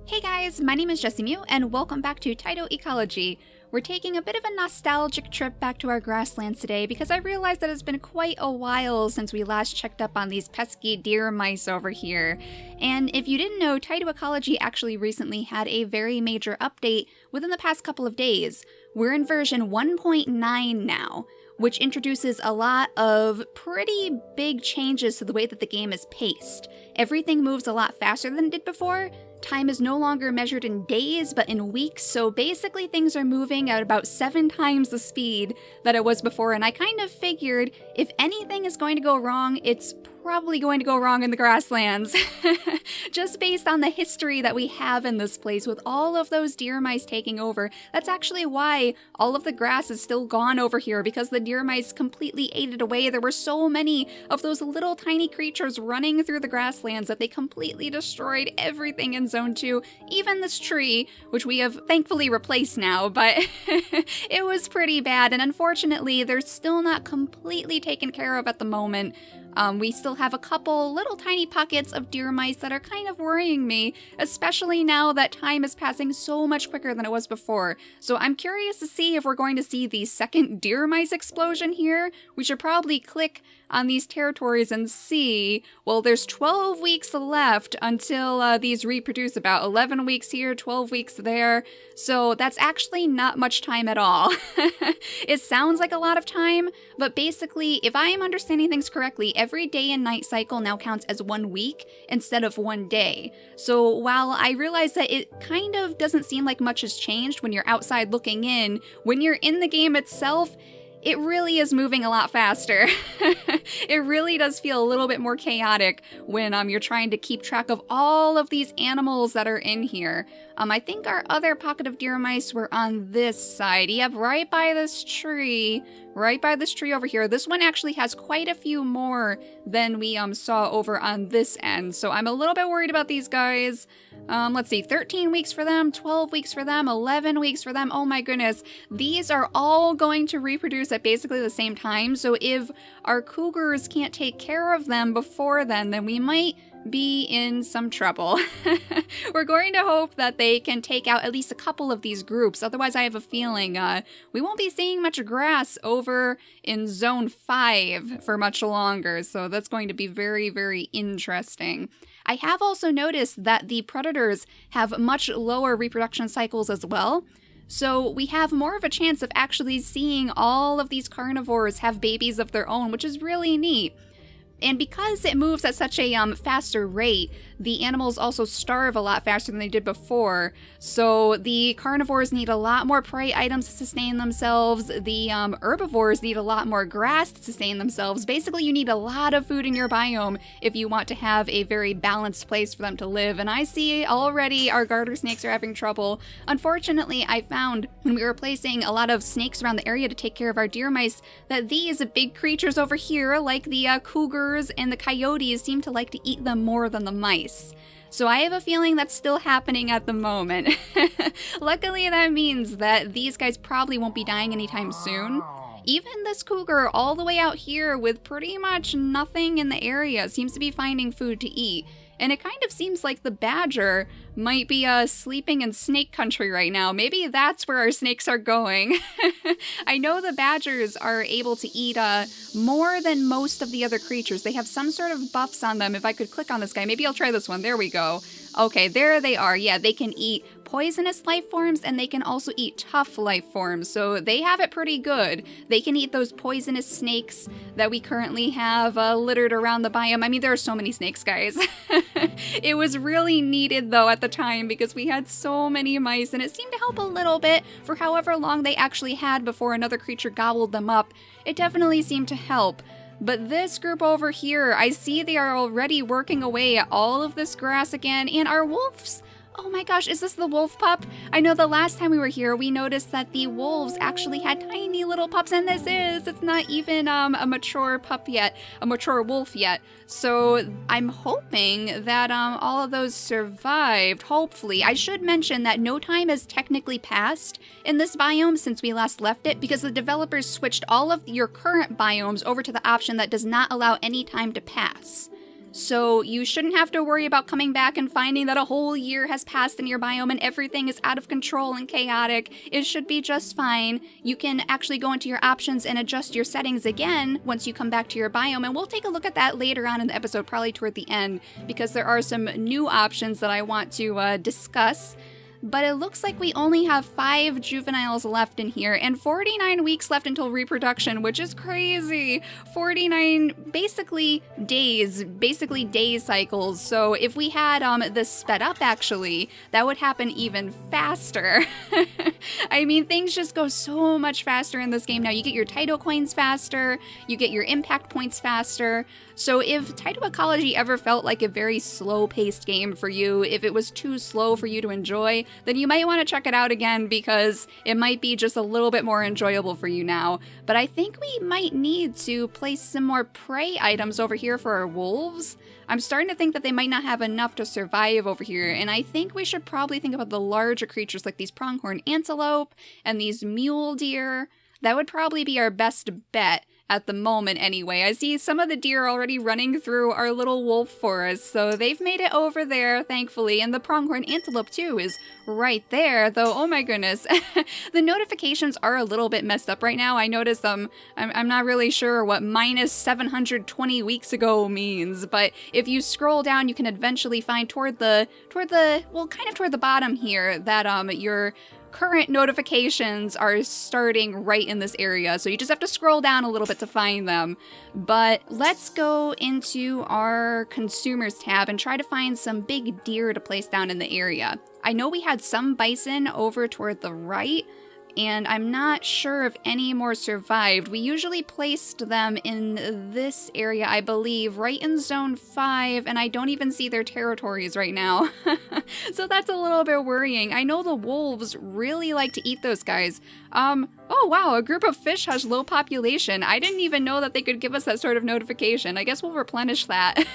Hey guys, my name is JessiMew, and welcome back to Tyto Ecology. We're taking a bit of a nostalgic trip back to our grasslands today because I realized that it's been quite a while since we last checked up on these pesky deer mice over here. And if you didn't know, Tyto Ecology actually recently had a very major update within the past couple of days. We're in version 1.9 now, which introduces a lot of pretty big changes to the way that the game is paced. Everything moves a lot faster than it did before. Time is no longer measured in days, but in weeks, so basically things are moving at about 7 times the speed that it was before, and I kind of figured if anything is going to go wrong, it's probably going to go wrong in the grasslands. Just based on the history that we have in this place with all of those deer mice taking over. That's actually why all of the grass is still gone over here, because the deer mice completely ate it away. There were so many of those little tiny creatures running through the grasslands that they completely destroyed everything in Zone 2, even this tree, which we have thankfully replaced now, but it was pretty bad, and unfortunately they're still not completely taken care of at the moment. We still have a couple little tiny pockets of deer mice that are kind of worrying me, especially now that time is passing so much quicker than it was before. So I'm curious to see if we're going to see the second deer mice explosion here. We should probably click on these territories and see. Well, there's 12 weeks left until these reproduce, about 11 weeks here, 12 weeks there. So that's actually not much time at all. It sounds like a lot of time, but basically, if I am understanding things correctly, every day and night cycle now counts as 1 week instead of 1 day. So while I realize that it kind of doesn't seem like much has changed when you're outside looking in, when you're in the game itself, it really is moving a lot faster. It really does feel a little bit more chaotic when you're trying to keep track of all of these animals that are in here. I think our other pocket of deer mice were on this side. Yep, right by this tree. Right by this tree over here. This one actually has quite a few more than we saw over on this end. So I'm a little bit worried about these guys. Let's see, 13 weeks for them, 12 weeks for them, 11 weeks for them. Oh my goodness. These are all going to reproduce at basically the same time. So if our cougars can't take care of them before then we might be in some trouble. We're going to hope that they can take out at least a couple of these groups. Otherwise, I have a feeling we won't be seeing much grass over in Zone 5 for much longer. So that's going to be very, very interesting. I have also noticed that the predators have much lower reproduction cycles as well. So we have more of a chance of actually seeing all of these carnivores have babies of their own, which is really neat. And because it moves at such a faster rate, the animals also starve a lot faster than they did before. So the carnivores need a lot more prey items to sustain themselves. The herbivores need a lot more grass to sustain themselves. Basically, you need a lot of food in your biome if you want to have a very balanced place for them to live. And I see already our garter snakes are having trouble. Unfortunately, I found when we were placing a lot of snakes around the area to take care of our deer mice that these big creatures over here, like the cougars and the coyotes, seem to like to eat them more than the mice. So I have a feeling that's still happening at the moment. Luckily, that means that these guys probably won't be dying anytime soon. Even this cougar all the way out here with pretty much nothing in the area seems to be finding food to eat. And it kind of seems like the badger might be sleeping in snake country right now. Maybe that's where our snakes are going. I know the badgers are able to eat more than most of the other creatures. They have some sort of buffs on them. If I could click on this guy, maybe I'll try this one. There we go. Okay, there they are. Yeah, they can eat poisonous life forms, and they can also eat tough life forms, so they have it pretty good. They can eat those poisonous snakes that we currently have littered around the biome. I mean, there are so many snakes, guys. It was really needed, though, at the time, because we had so many mice, and it seemed to help a little bit for however long they actually had before another creature gobbled them up. It definitely seemed to help. But this group over here, I see they are already working away at all of this grass again, and our wolves. Oh my gosh, is this the wolf pup? I know the last time we were here, we noticed that the wolves actually had tiny little pups, and it's not even a mature pup yet, a mature wolf yet. So I'm hoping that all of those survived, hopefully. I should mention that no time has technically passed in this biome since we last left it, because the developers switched all of your current biomes over to the option that does not allow any time to pass. So you shouldn't have to worry about coming back and finding that a whole year has passed in your biome and everything is out of control and chaotic. It should be just fine. You can actually go into your options and adjust your settings again once you come back to your biome, and we'll take a look at that later on in the episode, probably toward the end, because there are some new options that I want to discuss. But it looks like we only have 5 juveniles left in here and 49 weeks left until reproduction, which is crazy. 49 basically day cycles. So if we had this sped up, actually, that would happen even faster. I mean, things just go so much faster in this game now. You get your Tyto coins faster, you get your impact points faster. So if Tyto Ecology ever felt like a very slow-paced game for you, if it was too slow for you to enjoy, then you might want to check it out again because it might be just a little bit more enjoyable for you now. But I think we might need to place some more prey items over here for our wolves. I'm starting to think that they might not have enough to survive over here, and I think we should probably think about the larger creatures like these pronghorn antelope and these mule deer. That would probably be our best bet. At the moment, anyway. I see some of the deer already running through our little wolf forest, so they've made it over there, thankfully, and the pronghorn antelope, too, is right there, though, oh my goodness. The notifications are a little bit messed up right now. I noticed I'm not really sure what minus 720 weeks ago means, but if you scroll down, you can eventually find toward the bottom here that your current notifications are starting right in this area, so you just have to scroll down a little bit to find them. But let's go into our consumers tab and try to find some big deer to place down in the area. I know we had some bison over toward the right, and I'm not sure if any more survived. We usually placed them in this area, I believe, right in zone 5, and I don't even see their territories right now. So that's a little bit worrying. I know the wolves really like to eat those guys. Oh wow, a group of fish has low population. I didn't even know that they could give us that sort of notification. I guess we'll replenish that.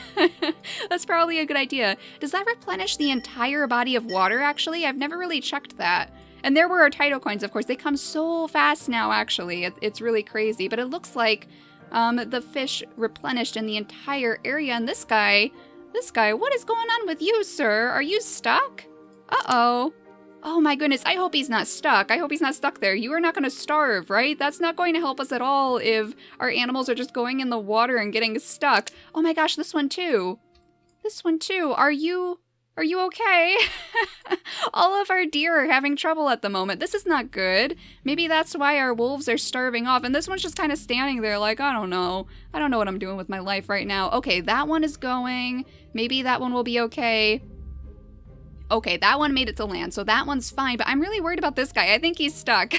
That's probably a good idea. Does that replenish the entire body of water, actually? I've never really checked that. And there were our Tyto coins, of course. They come so fast now, actually. It's really crazy. But it looks like the fish replenished in the entire area. And this guy, what is going on with you, sir? Are you stuck? Uh-oh. Oh my goodness, I hope he's not stuck. I hope he's not stuck there. You are not going to starve, right? That's not going to help us at all if our animals are just going in the water and getting stuck. Oh my gosh, this one too. This one too. Are you okay? All of our deer are having trouble at the moment. This is not good. Maybe that's why our wolves are starving off. And this one's just kind of standing there like, I don't know. I don't know what I'm doing with my life right now. Okay, that one is going. Maybe that one will be okay. Okay, that one made it to land, so that one's fine. But I'm really worried about this guy. I think he's stuck.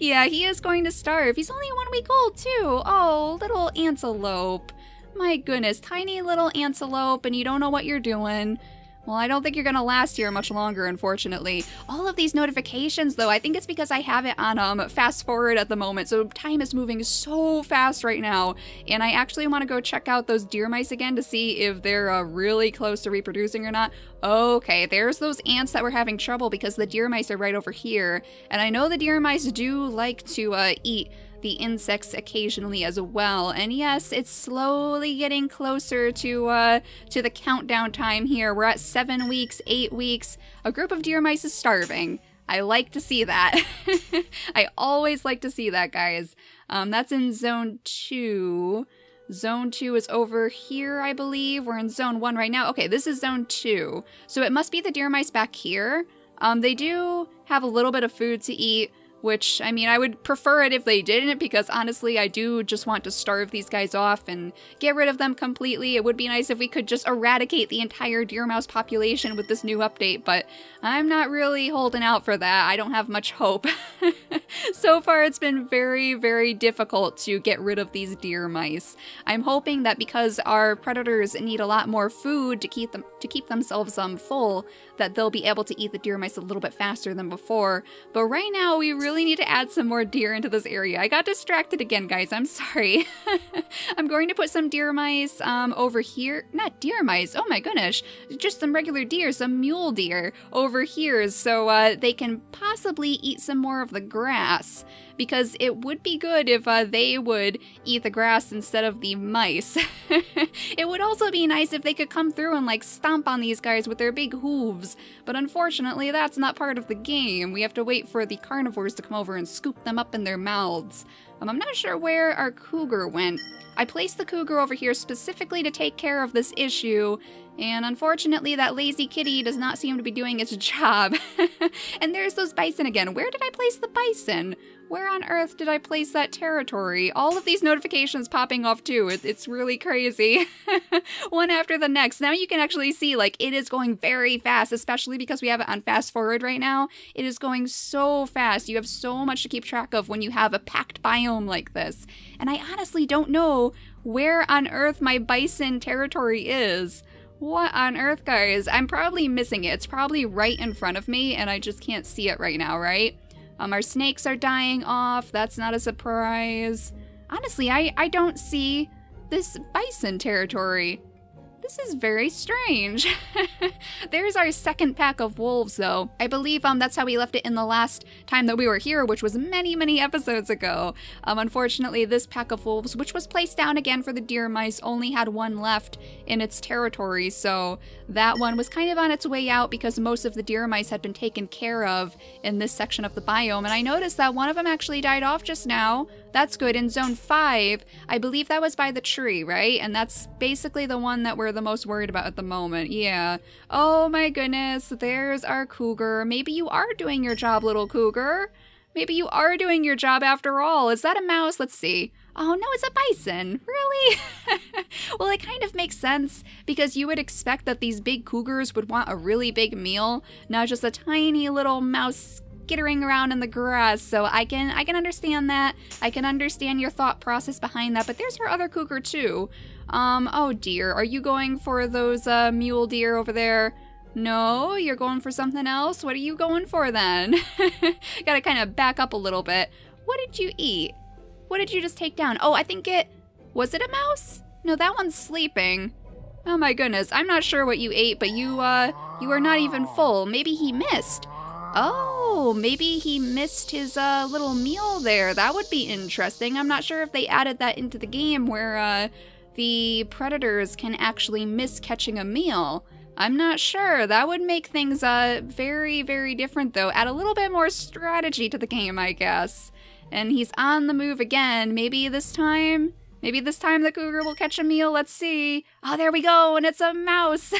Yeah, he is going to starve. He's only 1 week old, too. Oh, little antelope. My goodness, tiny little antelope, and you don't know what you're doing. Well, I don't think you're gonna last here much longer, unfortunately. All of these notifications, though, I think it's because I have it on fast forward at the moment, so time is moving so fast right now. And I actually want to go check out those deer mice again to see if they're really close to reproducing or not. Okay, there's those ants that were having trouble because the deer mice are right over here. And I know the deer mice do like to eat the insects occasionally as well. And yes, it's slowly getting closer to the countdown time here. We're at 7 weeks, 8 weeks. A group of deer mice is starving. I like to see that. I always like to see that, guys. That's in zone 2. Zone 2 is over here, I believe. We're in zone 1 right now. Okay, this is zone 2. So it must be the deer mice back here. They do have a little bit of food to eat, which, I mean, I would prefer it if they didn't, because honestly, I do just want to starve these guys off and get rid of them completely. It would be nice if we could just eradicate the entire deer mouse population with this new update, but I'm not really holding out for that. I don't have much hope. So far, it's been very, very difficult to get rid of these deer mice. I'm hoping that because our predators need a lot more food to keep themselves full, that they'll be able to eat the deer mice a little bit faster than before. But right now, we really really need to add some more deer into this area. I got distracted again, guys. I'm sorry. I'm going to put some deer mice over here. Not deer mice. Oh my goodness. Just some regular deer, some mule deer over here so they can possibly eat some more of the grass. Because it would be good if they would eat the grass instead of the mice. It would also be nice if they could come through and like stomp on these guys with their big hooves. But unfortunately, that's not part of the game. We have to wait for the carnivores to come over and scoop them up in their mouths. I'm not sure where our cougar went. I placed the cougar over here specifically to take care of this issue, and unfortunately that lazy kitty does not seem to be doing its job. And there's those bison again. Where did I place the bison? Where on earth did I place that territory? All of these notifications popping off too. It's really crazy. One after the next. Now you can actually see like it is going very fast, especially because we have it on fast forward right now. It is going so fast. You have so much to keep track of when you have a packed biome like this. And I honestly don't know where on earth my bison territory is. What on earth, guys? I'm probably missing it. It's probably right in front of me and I just can't see it right now, right? Our snakes are dying off. That's not a surprise. Honestly, I don't see this bison territory. This is very strange. There's our second pack of wolves, though. I believe that's how we left it in the last time that we were here, which was many, many episodes ago. Unfortunately, this pack of wolves, which was placed down again for the deer mice, only had one left in its territory, so that one was kind of on its way out because most of the deer mice had been taken care of in this section of the biome, and I noticed that one of them actually died off just now. That's good. In Zone 5, I believe that was by the tree, right? And that's basically the one that we're the most worried about at the moment. Yeah. Oh my goodness, there's our cougar. Maybe you are doing your job, little cougar. Maybe you are doing your job after all. Is that a mouse? Let's see. Oh no, it's a bison. Really? Well, it kind of makes sense because you would expect that these big cougars would want a really big meal, not just a tiny little mouse skittering around in the grass. So I can understand that. I can understand your thought process behind that, but there's her other cougar too. Oh dear, are you going for those mule deer over there? No, you're going for something else? What are you going for then? Gotta kind of back up a little bit. What did you eat? What did you just take down? Oh, I think was it a mouse? No, that one's sleeping. Oh my goodness, I'm not sure what you ate, but you are not even full. Maybe he missed. Oh, maybe he missed his little meal there. That would be interesting. I'm not sure if they added that into the game where the predators can actually miss catching a meal. I'm not sure. That would make things very, very different though. Add a little bit more strategy to the game, I guess. And he's on the move again. Maybe this time the cougar will catch a meal. Let's see. Oh, there we go. And it's a mouse.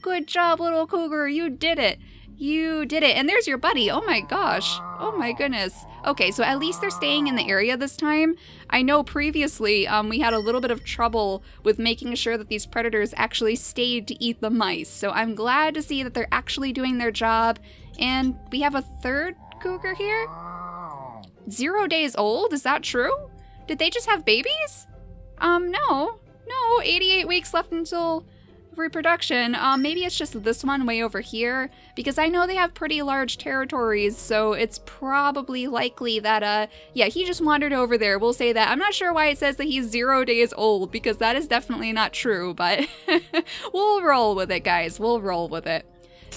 Good job, little cougar. You did it. You did it. And there's your buddy. Oh my gosh. Oh my goodness. Okay, so at least they're staying in the area this time. I know previously we had a little bit of trouble with making sure that these predators actually stayed to eat the mice. So I'm glad to see that they're actually doing their job. And we have a third cougar here. 0 days old? Is that true? Did they just have babies? No, 88 weeks left until reproduction. Maybe it's just this one way over here, because I know they have pretty large territories, so it's probably likely that, yeah, he just wandered over there. We'll say that. I'm not sure why it says that he's 0 days old, because that is definitely not true, but we'll roll with it, guys. We'll roll with it.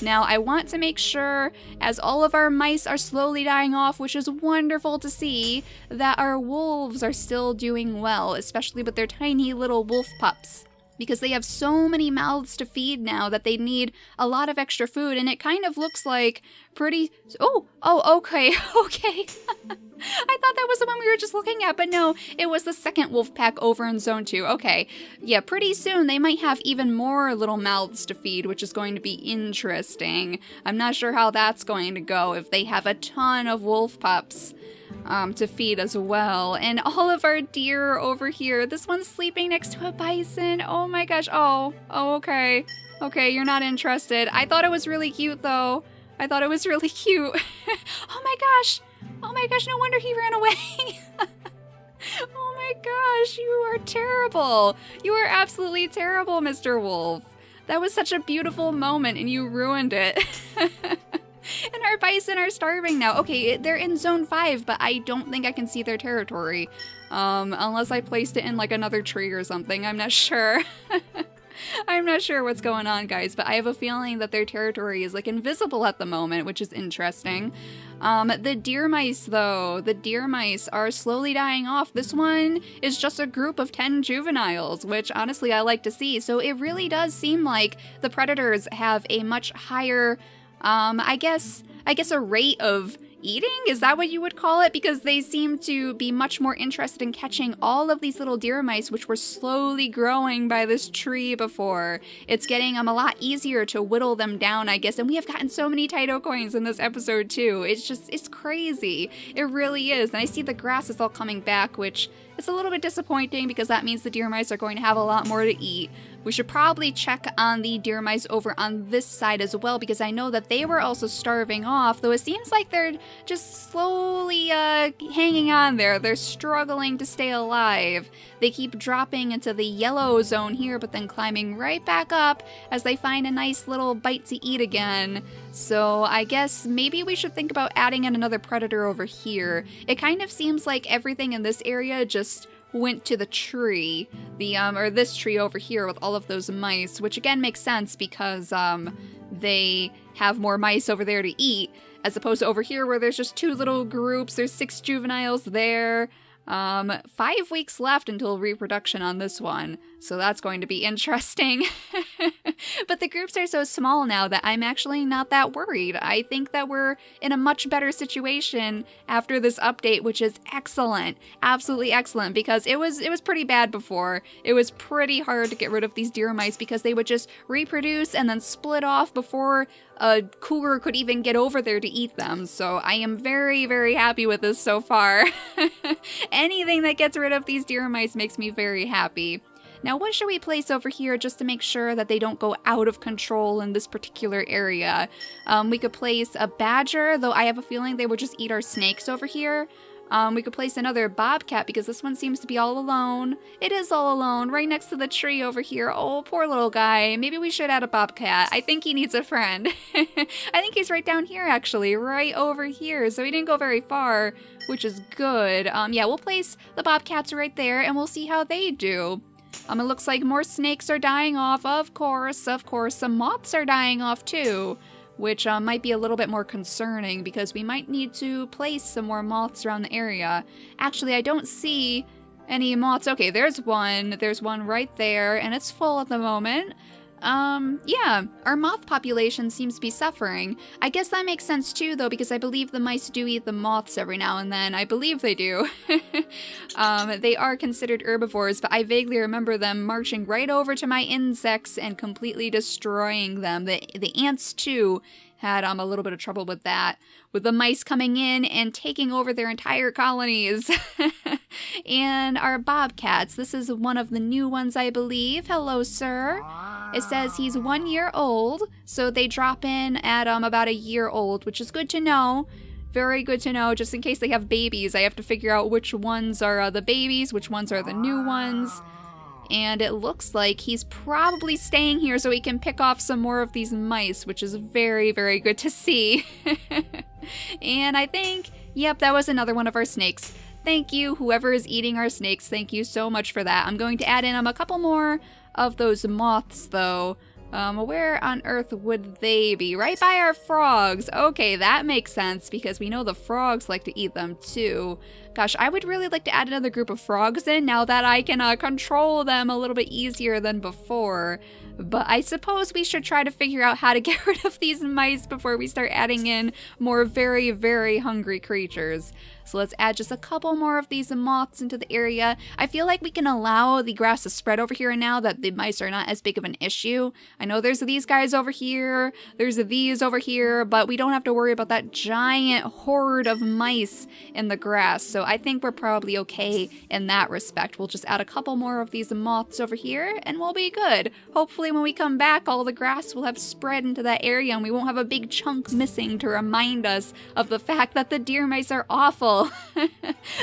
Now, I want to make sure, as all of our mice are slowly dying off, which is wonderful to see, that our wolves are still doing well, especially with their tiny little wolf pups, because they have so many mouths to feed now that they need a lot of extra food, and it kind of looks like pretty... Oh, okay. I thought that was the one we were just looking at, but no, it was the second wolf pack over in Zone 2. Okay, yeah, pretty soon they might have even more little mouths to feed, which is going to be interesting. I'm not sure how that's going to go if they have a ton of wolf pups to feed as well. And all of our deer over here. This one's sleeping next to a bison. Oh my gosh. Oh, okay. Okay, you're not interested. I thought it was really cute though. I thought it was really cute. Oh my gosh. Oh my gosh, no wonder he ran away. Oh my gosh, you are terrible. You are absolutely terrible, Mr. Wolf. That was such a beautiful moment and you ruined it. And our bison are starving now. Okay, they're in zone 5, but I don't think I can see their territory. Unless I placed it in like another tree or something. I'm not sure. I'm not sure what's going on, guys, but I have a feeling that their territory is like invisible at the moment, which is interesting. The deer mice, though, the deer mice are slowly dying off. This one is just a group of 10 juveniles, which honestly I like to see. So it really does seem like the predators have a much higher, I guess a rate of eating? Is that what you would call it? Because they seem to be much more interested in catching all of these little deer mice, which were slowly growing by this tree before. It's getting a lot easier to whittle them down, I guess. And we have gotten so many Tyto coins in this episode too. It's crazy. It really is. And I see the grass is all coming back, which is a little bit disappointing because that means the deer mice are going to have a lot more to eat. We should probably check on the deer mice over on this side as well, because I know that they were also starving off, though it seems like they're just slowly hanging on there. They're struggling to stay alive. They keep dropping into the yellow zone here, but then climbing right back up as they find a nice little bite to eat again. So I guess maybe we should think about adding in another predator over here. It kind of seems like everything in this area just went to the tree, or this tree over here with all of those mice, which again makes sense because they have more mice over there to eat, as opposed to over here where there's just 2 little groups. There's 6 juveniles there. 5 weeks left until reproduction on this one, so that's going to be interesting. But the groups are so small now that I'm actually not that worried. I think that we're in a much better situation after this update, which is excellent. Absolutely excellent, because it was pretty bad before. It was pretty hard to get rid of these deer mice because they would just reproduce and then split off before a cougar could even get over there to eat them. So I am very, very happy with this so far. Anything that gets rid of these deer mice makes me very happy. Now, what should we place over here just to make sure that they don't go out of control in this particular area? We could place a badger, though I have a feeling they would just eat our snakes over here. We could place another bobcat because this one seems to be all alone. It is all alone, right next to the tree over here. Oh, poor little guy. Maybe we should add a bobcat. I think he needs a friend. I think he's right down here, actually, right over here. So he didn't go very far, which is good. Yeah, we'll place the bobcats right there and we'll see how they do. It looks like more snakes are dying off, of course. Some moths are dying off too, which might be a little bit more concerning because we might need to place some more moths around the area. Actually, I don't see any moths. Okay, there's one. There's one right there, and it's full at the moment. Yeah, our moth population seems to be suffering. I guess that makes sense too, though, because I believe the mice do eat the moths every now and then. I believe they do. They are considered herbivores, but I vaguely remember them marching right over to my insects and completely destroying them. The ants, too, had a little bit of trouble with that, with the mice coming in and taking over their entire colonies. And our bobcats, this is one of the new ones, I believe. Hello, sir. It says he's 1 year old, so they drop in at about a year old, which is good to know. Very good to know, just in case they have babies. I have to figure out which ones are the babies, which ones are the new ones. And it looks like he's probably staying here so he can pick off some more of these mice, which is very, very good to see. And I think, yep, that was another one of our snakes. Thank you, whoever is eating our snakes. Thank you so much for that. I'm going to add in a couple more of those moths, though. Where on earth would they be? Right by our frogs. Okay, that makes sense because we know the frogs like to eat them too. Gosh, I would really like to add another group of frogs in now that I can control them a little bit easier than before. But I suppose we should try to figure out how to get rid of these mice before we start adding in more very, very hungry creatures. So let's add just a couple more of these moths into the area. I feel like we can allow the grass to spread over here now that the mice are not as big of an issue. I know there's these guys over here, there's these over here, but we don't have to worry about that giant horde of mice in the grass. So I think we're probably okay in that respect. We'll just add a couple more of these moths over here and we'll be good. Hopefully when we come back, all the grass will have spread into that area and we won't have a big chunk missing to remind us of the fact that the deer mice are awful.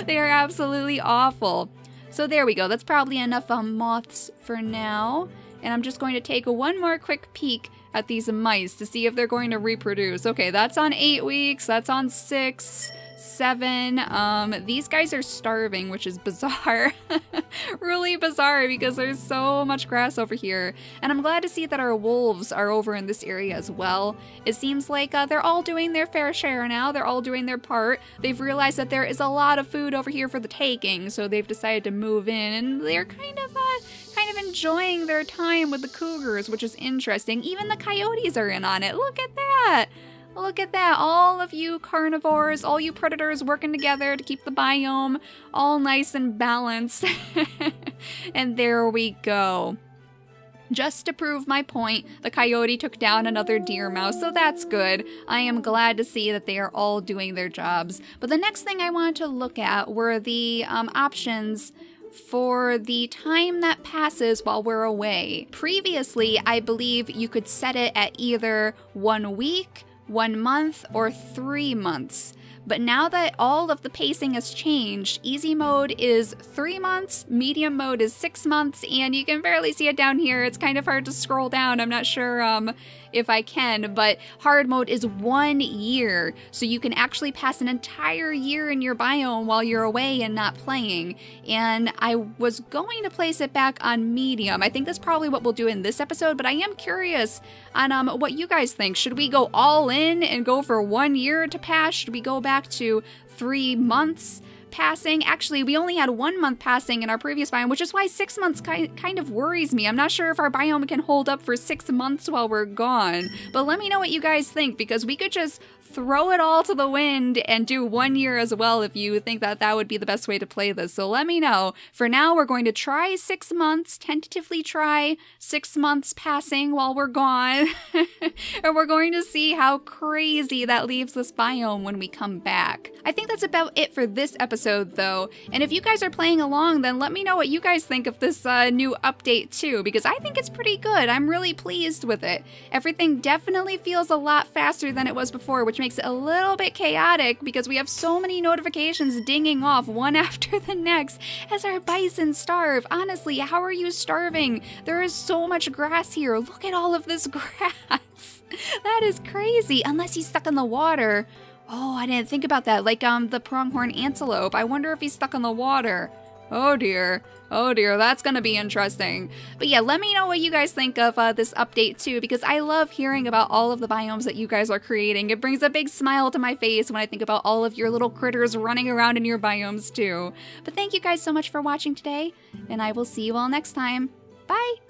They are absolutely awful. So there we go. That's probably enough moths for now. And I'm just going to take one more quick peek at these mice to see if they're going to reproduce. Okay, that's on 8 weeks, that's on 6, 7. These guys are starving, which is bizarre. Really bizarre because there's so much grass over here. And I'm glad to see that our wolves are over in this area as well. It seems like they're all doing their fair share now. They're all doing their part. They've realized that there is a lot of food over here for the taking, so they've decided to move in, and they're kind of enjoying their time with the cougars, which is interesting. Even the coyotes are in on it. Look at that! Look at that, all of you carnivores, all you predators working together to keep the biome all nice and balanced. And there we go. Just to prove my point, the coyote took down another deer mouse, so that's good. I am glad to see that they are all doing their jobs. But the next thing I wanted to look at were the options for the time that passes while we're away. Previously, I believe you could set it at either 1 week, 1 month, or 3 months. But now that all of the pacing has changed, easy mode is 3 months, medium mode is 6 months, and you can barely see it down here. It's kind of hard to scroll down. I'm not sure if I can, but hard mode is 1 year. So you can actually pass an entire year in your biome while you're away and not playing. And I was going to place it back on medium. I think that's probably what we'll do in this episode, but I am curious on what you guys think. Should we go all in and go for 1 year to pass? Should we go back to 3 months passing? Actually, we only had 1 month passing in our previous biome, which is why 6 months kind of worries me. I'm not sure if our biome can hold up for 6 months while we're gone. But let me know what you guys think, because we could just throw it all to the wind and do 1 year as well if you think that that would be the best way to play this. So let me know. For now, we're going to try 6 months, tentatively try 6 months passing while we're gone. And we're going to see how crazy that leaves this biome when we come back. I think that's about it for this episode, though. And if you guys are playing along, then let me know what you guys think of this new update, too, because I think it's pretty good. I'm really pleased with it. Everything definitely feels a lot faster than it was before, which makes it a little bit chaotic because we have so many notifications dinging off one after the next as our bison starve. Honestly, how are you starving? There is so much grass here. Look at all of this grass. That is crazy. Unless he's stuck in the water. Oh, I didn't think about that. Like the pronghorn antelope. I wonder if he's stuck in the water. Oh dear. Oh dear, that's gonna be interesting. But yeah, let me know what you guys think of this update too, because I love hearing about all of the biomes that you guys are creating. It brings a big smile to my face when I think about all of your little critters running around in your biomes too. But thank you guys so much for watching today, and I will see you all next time. Bye!